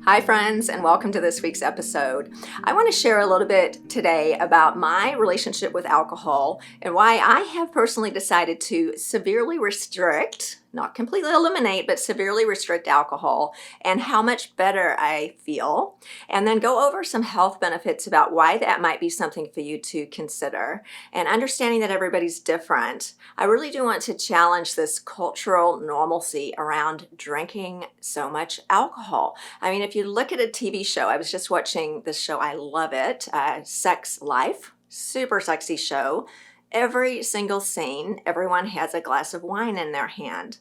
Hi friends, and welcome to this week's episode. I want to share a little bit today about my relationship with alcohol and why I have personally decided to severely restrict, not completely eliminate, but severely restrict alcohol and how much better I feel, and then go over some health benefits about why that might be something for you to consider. And understanding that everybody's different, I really do want to challenge this cultural normalcy around drinking so much alcohol. I mean, if you look at a TV show, I was just watching this show, I love it, Sex Life, super sexy show. Every single scene, everyone has a glass of wine in their hand.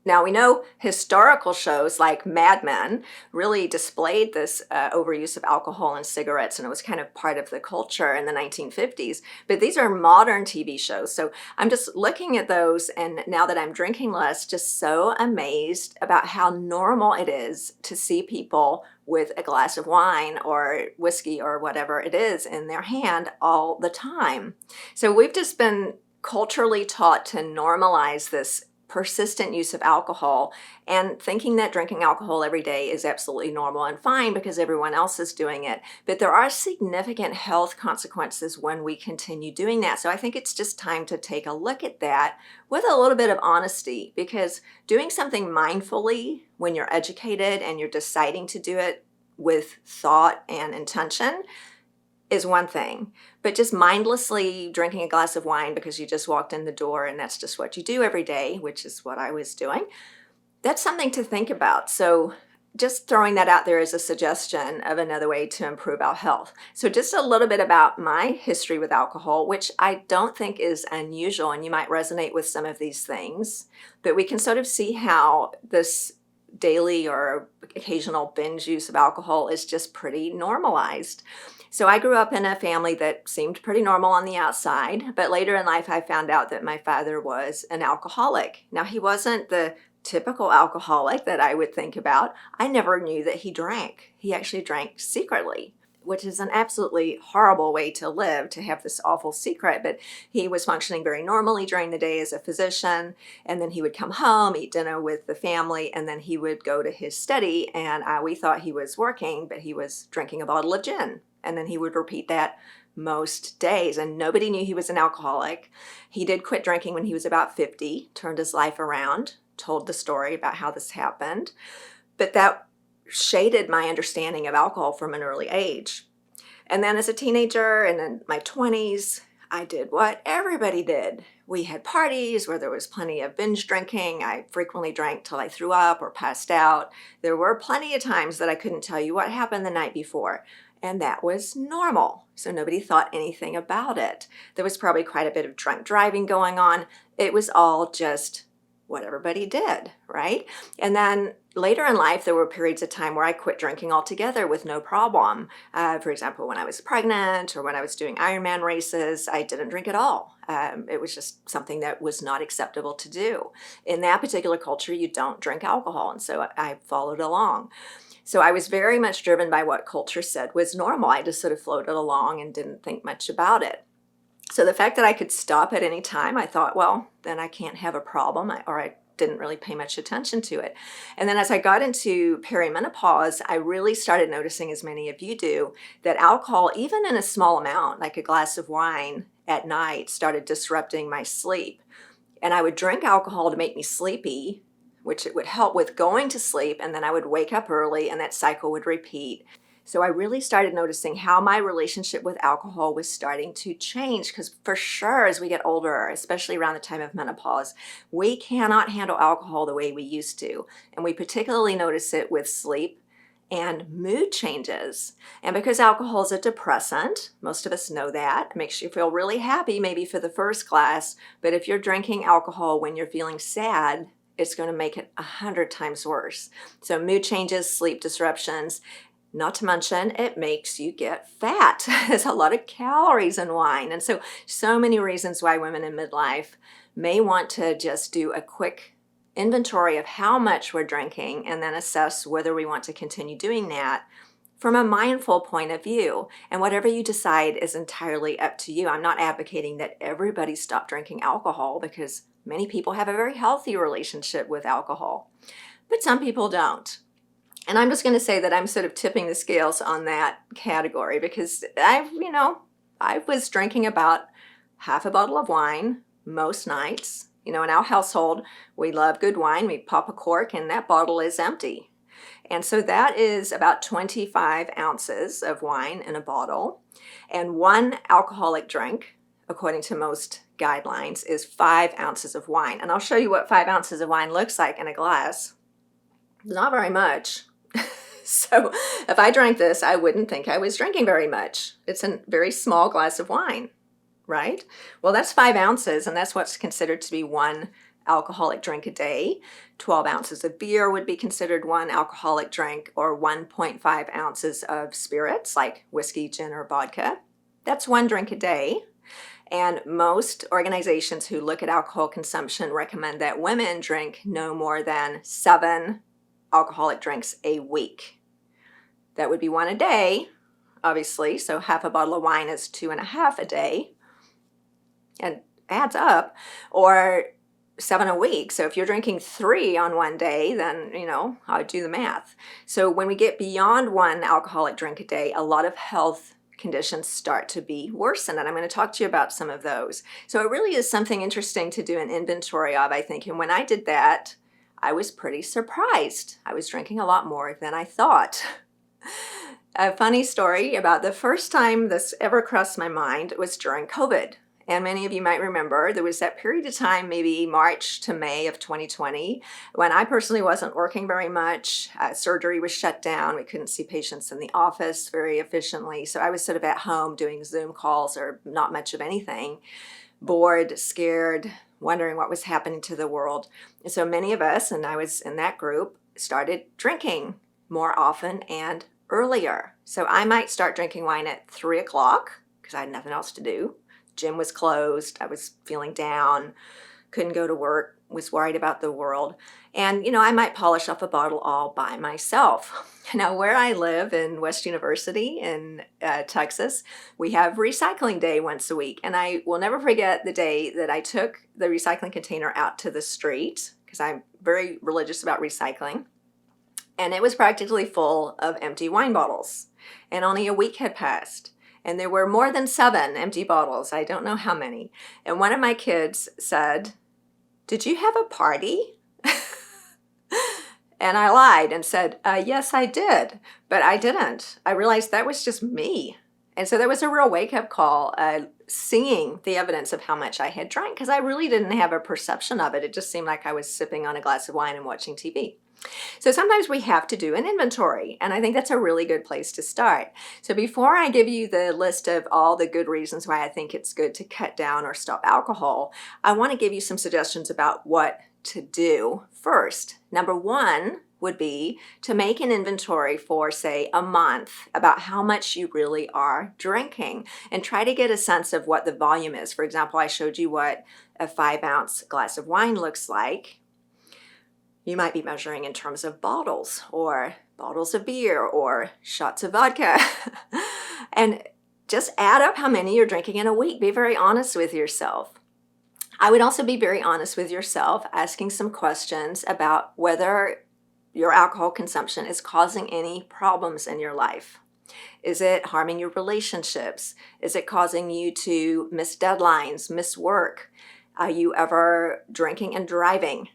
Now, we know historical shows like Mad Men really displayed this overuse of alcohol and cigarettes, and it was kind of part of the culture in the 1950s. But these are modern TV shows. So I'm just looking at those, and now that I'm drinking less, just so amazed about how normal it is to see people with a glass of wine or whiskey or whatever it is in their hand all the time. So we've just been culturally taught to normalize this persistent use of alcohol and thinking that drinking alcohol every day is absolutely normal and fine because everyone else is doing it. But there are significant health consequences when we continue doing that. So I think it's just time to take a look at that with a little bit of honesty, because doing something mindfully when you're educated and you're deciding to do it with thought and intention is one thing, but just mindlessly drinking a glass of wine because you just walked in the door and that's just what you do every day, which is what I was doing, that's something to think about. So just throwing that out there as a suggestion of another way to improve our health. So just a little bit about my history with alcohol, which I don't think is unusual, and you might resonate with some of these things, but we can sort of see how this daily or occasional binge use of alcohol is just pretty normalized. So I grew up in a family that seemed pretty normal on the outside, but later in life I found out that my father was an alcoholic. Now, he wasn't the typical alcoholic that I would think about. I never knew that he drank. He actually drank secretly, which is an absolutely horrible way to live, to have this awful secret. But he was functioning very normally during the day as a physician, and then he would come home, eat dinner with the family, and then he would go to his study, and we thought he was working, but he was drinking a bottle of gin. And then he would repeat that most days, and nobody knew he was an alcoholic. He did quit drinking when he was about 50, turned his life around, told the story about how this happened. But that shaded my understanding of alcohol from an early age. And then as a teenager and in my 20s, I did what everybody did. We had parties where there was plenty of binge drinking. I frequently drank till I threw up or passed out. There were plenty of times that I couldn't tell you what happened the night before. And that was normal. So nobody thought anything about it. There was probably quite a bit of drunk driving going on. It was all just what everybody did, right? And then later in life, there were periods of time where I quit drinking altogether with no problem. For example, when I was pregnant or when I was doing Ironman races, I didn't drink at all. It was just something that was not acceptable to do. In that particular culture, you don't drink alcohol. And so I followed along. So I was very much driven by what culture said was normal. I just sort of floated along and didn't think much about it. So the fact that I could stop at any time, I thought, well, then I can't have a problem, or I didn't really pay much attention to it. And then as I got into perimenopause, I really started noticing, as many of you do, that alcohol, even in a small amount, like a glass of wine at night, started disrupting my sleep. And I would drink alcohol to make me sleepy, which it would help with going to sleep, and then I would wake up early and that cycle would repeat. So I really started noticing how my relationship with alcohol was starting to change, because for sure as we get older, especially around the time of menopause, we cannot handle alcohol the way we used to. And we particularly notice it with sleep and mood changes. And because alcohol is a depressant, most of us know that, it makes you feel really happy maybe for the first glass, but if you're drinking alcohol when you're feeling sad, it's going to make it 100 times worse. So mood changes, sleep disruptions, not to mention it makes you get fat. There's a lot of calories in wine. And so many reasons why women in midlife may want to just do a quick inventory of how much we're drinking and then assess whether we want to continue doing that from a mindful point of view. And whatever you decide is entirely up to you. I'm not advocating that everybody stop drinking alcohol, because many people have a very healthy relationship with alcohol, but some people don't. And I'm just going to say that I'm sort of tipping the scales on that category because I was drinking about half a bottle of wine most nights. In our household, we love good wine. We pop a cork and that bottle is empty. And so that is about 25 ounces of wine in a bottle. And one alcoholic drink, according to most guidelines, is 5 ounces of wine. And I'll show you what 5 ounces of wine looks like in a glass. Not very much. So if I drank this, I wouldn't think I was drinking very much. It's a very small glass of wine, right? Well, that's 5 ounces, and that's what's considered to be one alcoholic drink a day. 12 ounces of beer would be considered one alcoholic drink, or 1.5 ounces of spirits like whiskey, gin, or vodka. That's one drink a day. And most organizations who look at alcohol consumption recommend that women drink no more than 7 alcoholic drinks a week. That would be one a day, obviously, so half a bottle of wine is 2.5 a day, and adds up, or 7 a week. So if you're drinking 3 on one day, then, I would do the math. So when we get beyond one alcoholic drink a day, a lot of health conditions start to be worsened, and I'm going to talk to you about some of those. So it really is something interesting to do an inventory of, I think, and when I did that, I was pretty surprised. I was drinking a lot more than I thought. A funny story about the first time this ever crossed my mind was during COVID. And many of you might remember there was that period of time, maybe March to May of 2020, when I personally wasn't working very much. Surgery was shut down. We couldn't see patients in the office very efficiently. So I was sort of at home doing Zoom calls or not much of anything, bored, scared, wondering what was happening to the world. And so many of us, and I was in that group, started drinking more often and earlier. So I might start drinking wine at 3 o'clock because I had nothing else to do. Gym was closed. I was feeling down, couldn't go to work, was worried about the world. And, I might polish off a bottle all by myself. Now, where I live in West University in Texas, we have recycling day once a week. And I will never forget the day that I took the recycling container out to the street because I'm very religious about recycling. And it was practically full of empty wine bottles. And only a week had passed. And there were more than 7 empty bottles. I don't know how many. And one of my kids said, "Did you have a party?" And I lied and said, yes, I did. But I didn't. I realized that was just me. And so there was a real wake-up call, seeing the evidence of how much I had drank, because I really didn't have a perception of it. It just seemed like I was sipping on a glass of wine and watching TV. So sometimes we have to do an inventory, and I think that's a really good place to start. So before I give you the list of all the good reasons why I think it's good to cut down or stop alcohol, I want to give you some suggestions about what to do first. Number 1 would be to make an inventory for, say, a month about how much you really are drinking and try to get a sense of what the volume is. For example, I showed you what a 5-ounce glass of wine looks like. You might be measuring in terms of bottles or bottles of beer or shots of vodka. And just add up how many you're drinking in a week. Be very honest with yourself. I would also be very honest with yourself, asking some questions about whether your alcohol consumption is causing any problems in your life. Is it harming your relationships? Is it causing you to miss deadlines, miss work? Are you ever drinking and driving?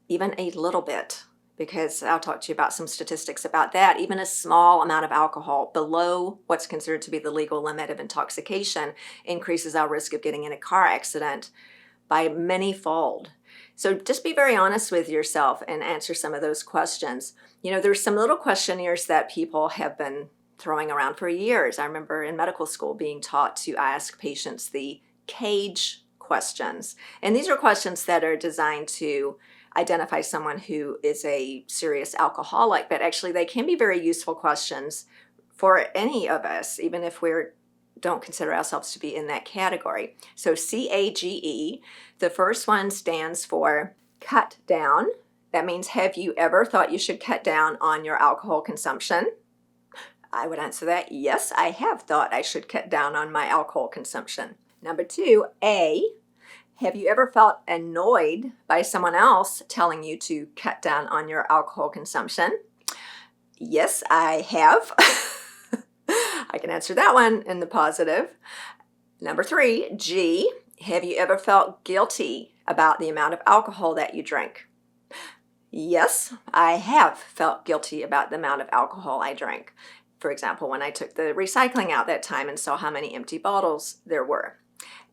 Even a little bit, because I'll talk to you about some statistics about that. Even a small amount of alcohol below what's considered to be the legal limit of intoxication increases our risk of getting in a car accident by many-fold. So just be very honest with yourself and answer some of those questions. There's some little questionnaires that people have been throwing around for years. I remember in medical school being taught to ask patients the CAGE questions. And these are questions that are designed to identify someone who is a serious alcoholic, but actually they can be very useful questions for any of us, even if we don't consider ourselves to be in that category. So CAGE, the first one stands for cut down. That means, have you ever thought you should cut down on your alcohol consumption? I would answer that, yes, I have thought I should cut down on my alcohol consumption. Number 2, A, have you ever felt annoyed by someone else telling you to cut down on your alcohol consumption? Yes, I have. I can answer that one in the positive. Number 3, G, have you ever felt guilty about the amount of alcohol that you drink? Yes, I have felt guilty about the amount of alcohol I drank. For example, when I took the recycling out that time and saw how many empty bottles there were.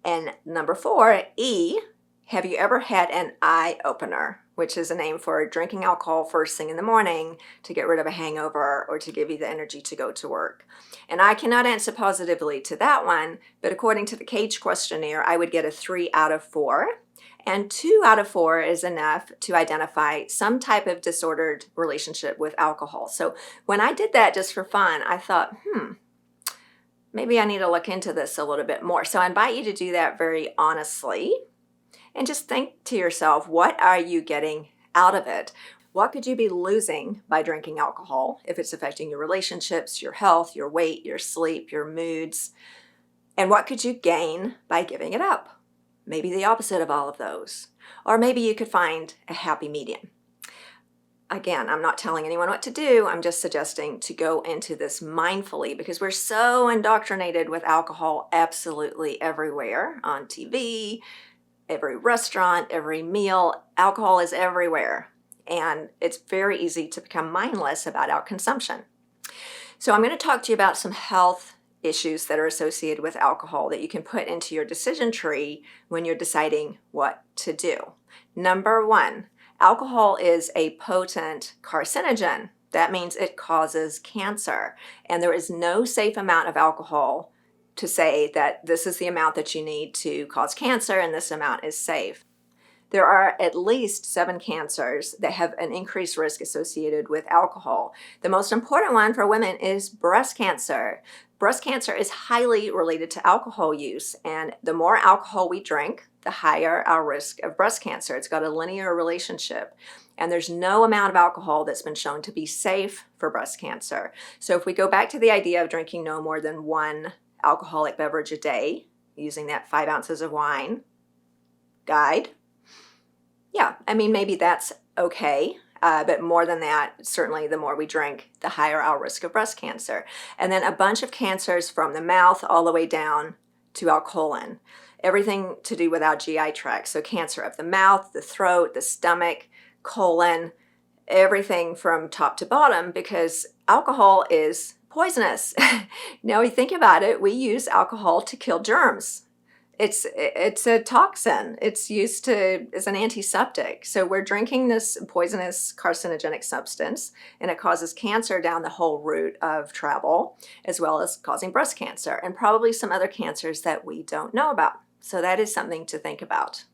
And number 4, E, have you ever had an eye opener, which is a name for drinking alcohol first thing in the morning to get rid of a hangover or to give you the energy to go to work? And I cannot answer positively to that one, but according to the Cage questionnaire, I would get a 3 out of 4. And 2 out of 4 is enough to identify some type of disordered relationship with alcohol. So when I did that just for fun, I thought, maybe I need to look into this a little bit more. So I invite you to do that very honestly and just think to yourself, what are you getting out of it? What could you be losing by drinking alcohol if it's affecting your relationships, your health, your weight, your sleep, your moods? And what could you gain by giving it up? Maybe the opposite of all of those. Or maybe you could find a happy medium. Again, I'm not telling anyone what to do. I'm just suggesting to go into this mindfully because we're so indoctrinated with alcohol absolutely everywhere, on TV, every restaurant, every meal. Alcohol is everywhere. And it's very easy to become mindless about our consumption. So I'm going to talk to you about some health issues that are associated with alcohol that you can put into your decision tree when you're deciding what to do. Number 1, alcohol is a potent carcinogen. That means it causes cancer. And there is no safe amount of alcohol to say that this is the amount that you need to cause cancer and this amount is safe. There are at least 7 cancers that have an increased risk associated with alcohol. The most important one for women is breast cancer. Breast cancer is highly related to alcohol use, and the more alcohol we drink, the higher our risk of breast cancer. It's got a linear relationship, and there's no amount of alcohol that's been shown to be safe for breast cancer. So if we go back to the idea of drinking no more than 1 alcoholic beverage a day, using that 5 ounces of wine guide, yeah, I mean, maybe that's okay. But more than that, certainly the more we drink, the higher our risk of breast cancer. And then a bunch of cancers from the mouth all the way down to our colon. Everything to do with our GI tract. So cancer of the mouth, the throat, the stomach, colon, everything from top to bottom because alcohol is poisonous. Now we think about it, we use alcohol to kill germs. It's a toxin. It's used as an antiseptic. So we're drinking this poisonous carcinogenic substance, and it causes cancer down the whole route of travel, as well as causing breast cancer and probably some other cancers that we don't know about. So that is something to think about.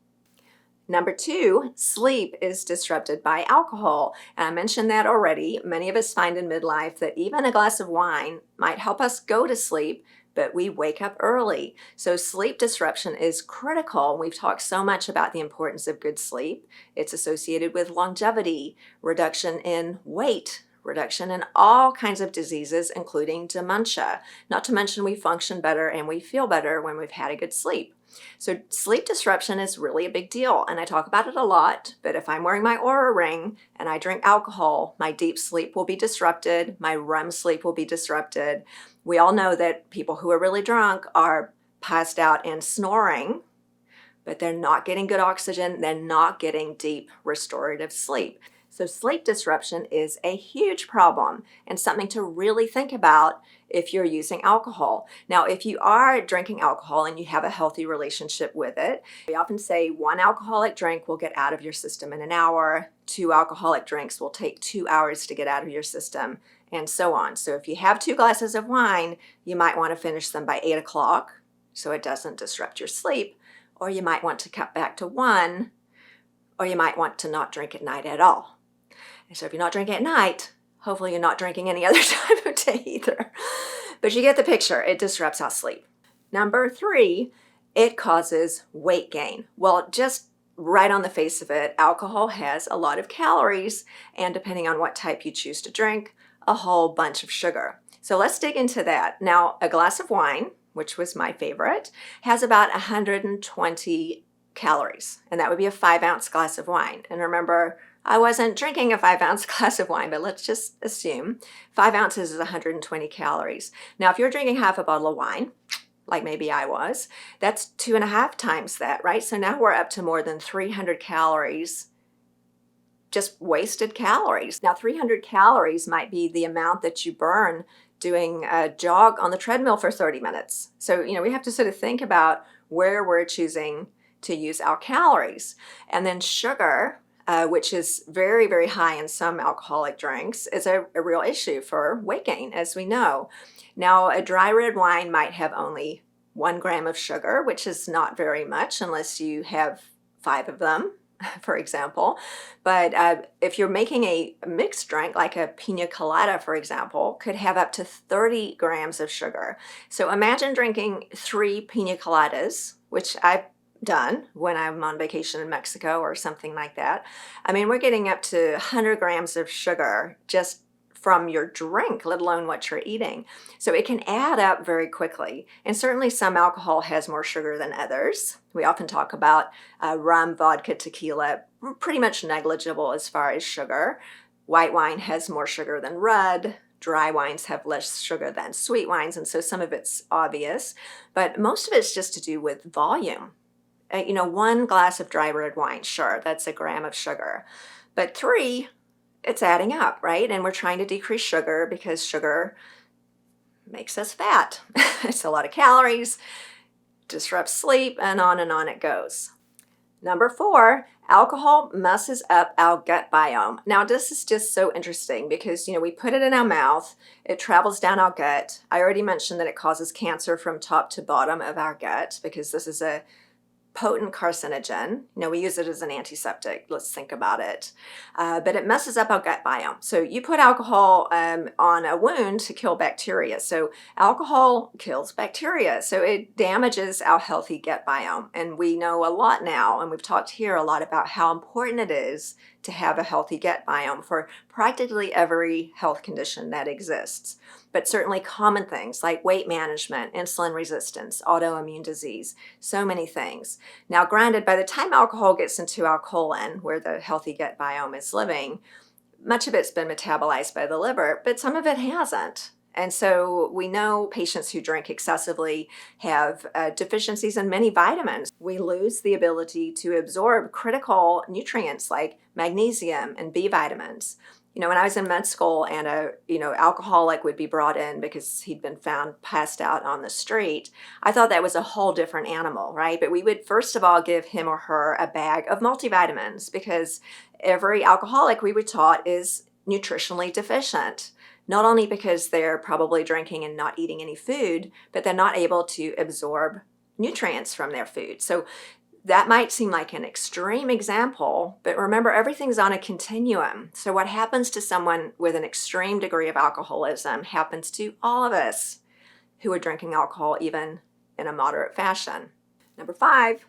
Number 2, sleep is disrupted by alcohol. And I mentioned that already. Many of us find in midlife that even a glass of wine might help us go to sleep, but we wake up early. So sleep disruption is critical. We've talked so much about the importance of good sleep. It's associated with longevity, reduction in weight, reduction in all kinds of diseases, including dementia. Not to mention we function better and we feel better when we've had a good sleep. So sleep disruption is really a big deal, and I talk about it a lot, but if I'm wearing my Oura ring and I drink alcohol, my deep sleep will be disrupted, my REM sleep will be disrupted. We all know that people who are really drunk are passed out and snoring, but they're not getting good oxygen, they're not getting deep restorative sleep. So sleep disruption is a huge problem and something to really think about if you're using alcohol. Now, if you are drinking alcohol and you have a healthy relationship with it, we often say 1 alcoholic drink will get out of your system in an hour, 2 alcoholic drinks will take 2 hours to get out of your system, and so on. So if you have 2 glasses of wine, you might want to finish them by 8 o'clock so it doesn't disrupt your sleep, or you might want to cut back to 1, or you might want to not drink at night at all. And so if you're not drinking at night, hopefully you're not drinking any other time of day either. But you get the picture. It disrupts our sleep. Number 3, it causes weight gain. Well, just right on the face of it, alcohol has a lot of calories, and depending on what type you choose to drink, a whole bunch of sugar. So let's dig into that. Now, a glass of wine, which was my favorite, has about 120 calories, and that would be a 5-ounce glass of wine. And remember, I wasn't drinking a 5-ounce glass of wine, but let's just assume 5 ounces is 120 calories. Now, if you're drinking half a bottle of wine, like maybe I was, that's 2.5 times that, right? So now we're up to more than 300 calories, just wasted calories. Now, 300 calories might be the amount that you burn doing a jog on the treadmill for 30 minutes. So, we have to sort of think about where we're choosing to use our calories. And then sugar, which is very, very high in some alcoholic drinks, is a real issue for weight gain, as we know. Now, a dry red wine might have only 1 gram of sugar, which is not very much unless you have 5 of them, for example. But if you're making a mixed drink, like a pina colada, for example, could have up to 30 grams of sugar. So imagine drinking 3 pina coladas, which I've done when I'm on vacation in Mexico or something like that. I mean, we're getting up to 100 grams of sugar just from your drink, let alone what you're eating. So it can add up very quickly. And certainly some alcohol has more sugar than others. We often talk about rum, vodka, tequila, pretty much negligible as far as sugar. White wine has more sugar than red. Dry wines have less sugar than sweet wines. And so some of it's obvious, but most of it's just to do with volume. 1 glass of dry red wine, sure, that's 1 gram of sugar. But 3, it's adding up, right? And we're trying to decrease sugar because sugar makes us fat. It's a lot of calories, disrupts sleep, and on it goes. Number 4, alcohol messes up our gut biome. Now, this is just so interesting because, we put it in our mouth, it travels down our gut. I already mentioned that it causes cancer from top to bottom of our gut because this is a potent carcinogen. We use it as an antiseptic. Let's think about it. But it messes up our gut biome. So you put alcohol on a wound to kill bacteria. So alcohol kills bacteria. So it damages our healthy gut biome. And we know a lot now, and we've talked here a lot about how important it is to have a healthy gut biome for practically every health condition that exists. But certainly common things like weight management, insulin resistance, autoimmune disease, so many things. Now, granted, by the time alcohol gets into our colon, where the healthy gut biome is living, much of it's been metabolized by the liver, but some of it hasn't. And so we know patients who drink excessively have deficiencies in many vitamins. We lose the ability to absorb critical nutrients like magnesium and B vitamins. When I was in med school and a alcoholic would be brought in because he'd been found passed out on the street, I thought that was a whole different animal, right? But we would first of all give him or her a bag of multivitamins because every alcoholic, we were taught, is nutritionally deficient. Not only because they're probably drinking and not eating any food, but they're not able to absorb nutrients from their food. So that might seem like an extreme example, but remember, everything's on a continuum. So what happens to someone with an extreme degree of alcoholism happens to all of us who are drinking alcohol, even in a moderate fashion. Number 5,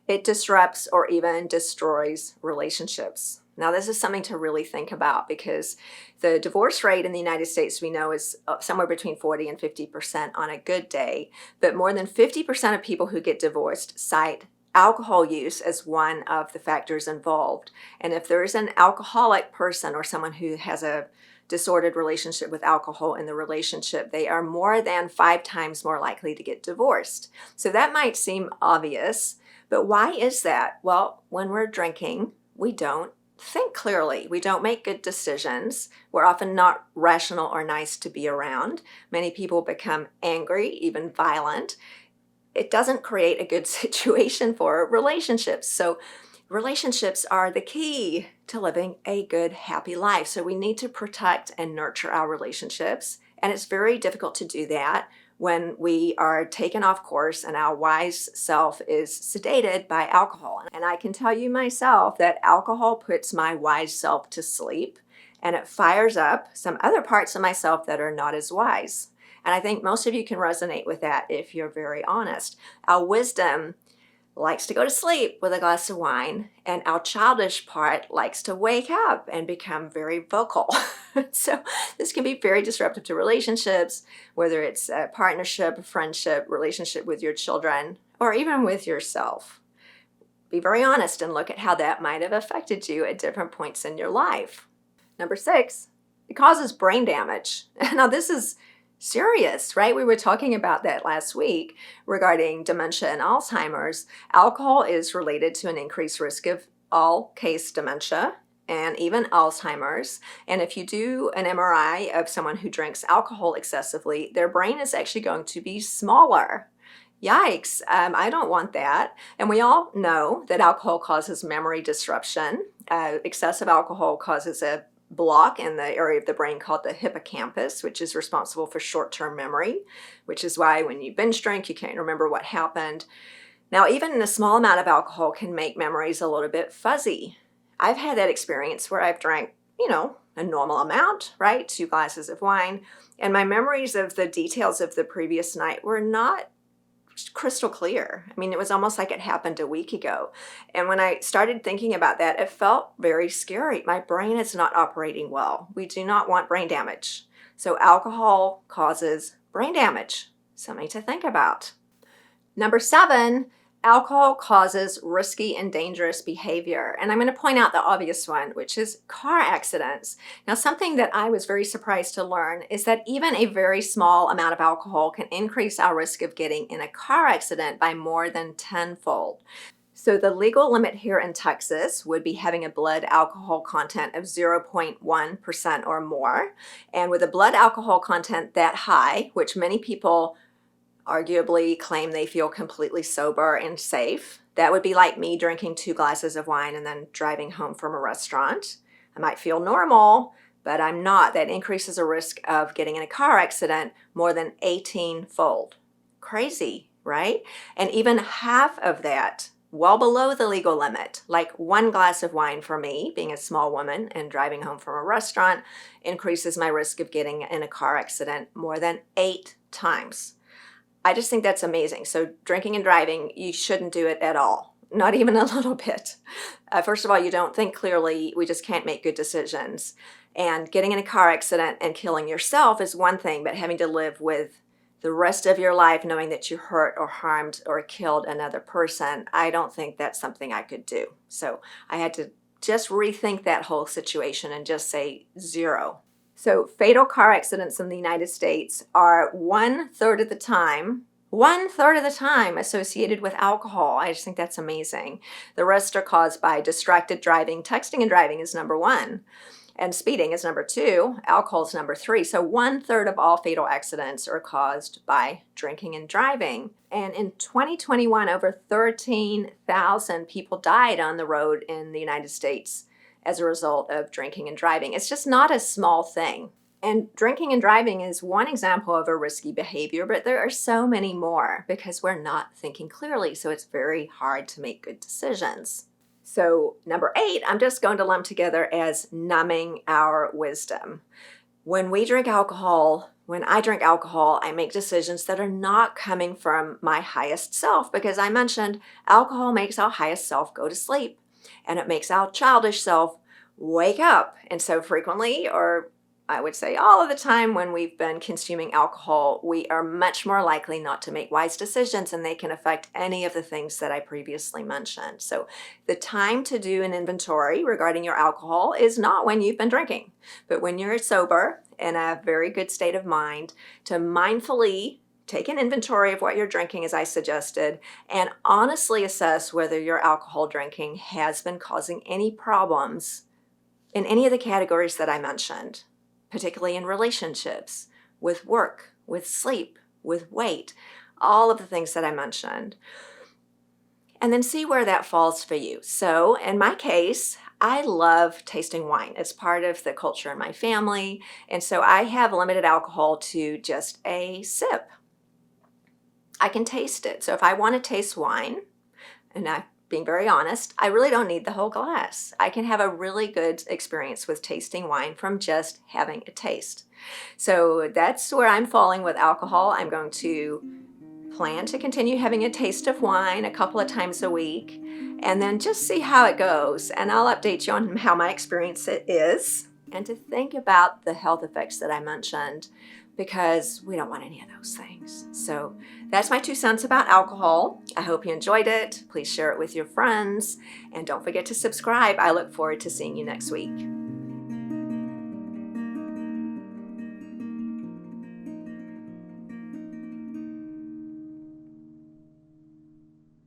it disrupts or even destroys relationships. Now, this is something to really think about because the divorce rate in the United States, we know, is somewhere between 40 and 50% on a good day, but more than 50% of people who get divorced cite alcohol use as one of the factors involved. And if there is an alcoholic person or someone who has a disordered relationship with alcohol in the relationship, they are more than 5 times more likely to get divorced. So that might seem obvious, but why is that? Well, when we're drinking, we don't think clearly. We don't make good decisions. We're often not rational or nice to be around. Many people become angry, even violent. It doesn't create a good situation for relationships. So relationships are the key to living a good, happy life. So we need to protect and nurture our relationships. And it's very difficult to do that when we are taken off course and our wise self is sedated by alcohol. And I can tell you myself that alcohol puts my wise self to sleep and it fires up some other parts of myself that are not as wise. And I think most of you can resonate with that if you're very honest. Our wisdom likes to go to sleep with a glass of wine, and our childish part likes to wake up and become very vocal. So this can be very disruptive to relationships, whether it's a partnership, a friendship, relationship with your children, or even with yourself. be very honest and look at how that might have affected you at different points in your life. Number 6, it causes brain damage. Now, this is serious, right? We were talking about that last week regarding dementia and Alzheimer's. Alcohol is related to an increased risk of all-case dementia and even Alzheimer's. And if you do an MRI of someone who drinks alcohol excessively, their brain is actually going to be smaller. Yikes, I don't want that. And we all know that alcohol causes memory disruption. Excessive alcohol causes a block in the area of the brain called the hippocampus, which is responsible for short-term memory, which is why when you binge drink, you can't remember what happened. Now, even a small amount of alcohol can make memories a little bit fuzzy. I've had that experience where I've drank, a normal amount, right? 2 glasses of wine, and my memories of the details of the previous night were not crystal clear. I mean, it was almost like it happened a week ago. And when I started thinking about that, it felt very scary. My brain is not operating well. We do not want brain damage. So alcohol causes brain damage. Something to think about. Number 7, alcohol causes risky and dangerous behavior. And I'm going to point out the obvious one, which is car accidents. Now, something that I was very surprised to learn is that even a very small amount of alcohol can increase our risk of getting in a car accident by more than 10-fold. So the legal limit here in Texas would be having a blood alcohol content of 0.1% or more. And with a blood alcohol content that high, which many people arguably claim they feel completely sober and safe. That would be like me drinking 2 glasses of wine and then driving home from a restaurant. I might feel normal, but I'm not. That increases the risk of getting in a car accident more than 18-fold. Crazy, right? And even half of that, well below the legal limit, like 1 glass of wine for me, being a small woman and driving home from a restaurant, increases my risk of getting in a car accident more than 8 times. I just think that's amazing. So drinking and driving, you shouldn't do it at all, not even a little bit. First of all, you don't think clearly. We just can't make good decisions. And getting in a car accident and killing yourself is one thing, but having to live with the rest of your life knowing that you hurt or harmed or killed another person, I don't think that's something I could do. So I had to just rethink that whole situation and just say 0. So fatal car accidents in the United States are 1/3 of the time, 1/3 of the time associated with alcohol. I just think that's amazing. The rest are caused by distracted driving. Texting and driving is number 1. And speeding is number 2. Alcohol is number 3. So 1/3 of all fatal accidents are caused by drinking and driving. And in 2021, over 13,000 people died on the road in the United States as a result of drinking and driving. It's just not a small thing. And drinking and driving is one example of a risky behavior, but there are so many more because we're not thinking clearly, so it's very hard to make good decisions. So number 8, I'm just going to lump together as numbing our wisdom. When I drink alcohol, I make decisions that are not coming from my highest self because I mentioned alcohol makes our highest self go to sleep. And it makes our childish self wake up. And so frequently, or I would say all of the time when we've been consuming alcohol, we are much more likely not to make wise decisions, and they can affect any of the things that I previously mentioned. So the time to do an inventory regarding your alcohol is not when you've been drinking, but when you're sober in a very good state of mind to mindfully take an inventory of what you're drinking, as I suggested, and honestly assess whether your alcohol drinking has been causing any problems in any of the categories that I mentioned, particularly in relationships, with work, with sleep, with weight, all of the things that I mentioned. And then see where that falls for you. So in my case, I love tasting wine. It's part of the culture in my family. And so I have limited alcohol to just a sip. I can taste it. So if I want to taste wine, and I'm being very honest, I really don't need the whole glass. I can have a really good experience with tasting wine from just having a taste. So that's where I'm falling with alcohol. I'm going to plan to continue having a taste of wine a couple of times a week, and then just see how it goes. And I'll update you on how my experience is, and to think about the health effects that I mentioned, because we don't want any of those things. So that's my 2 cents about alcohol. I hope you enjoyed it. Please share it with your friends, and don't forget to subscribe. I look forward to seeing you next week.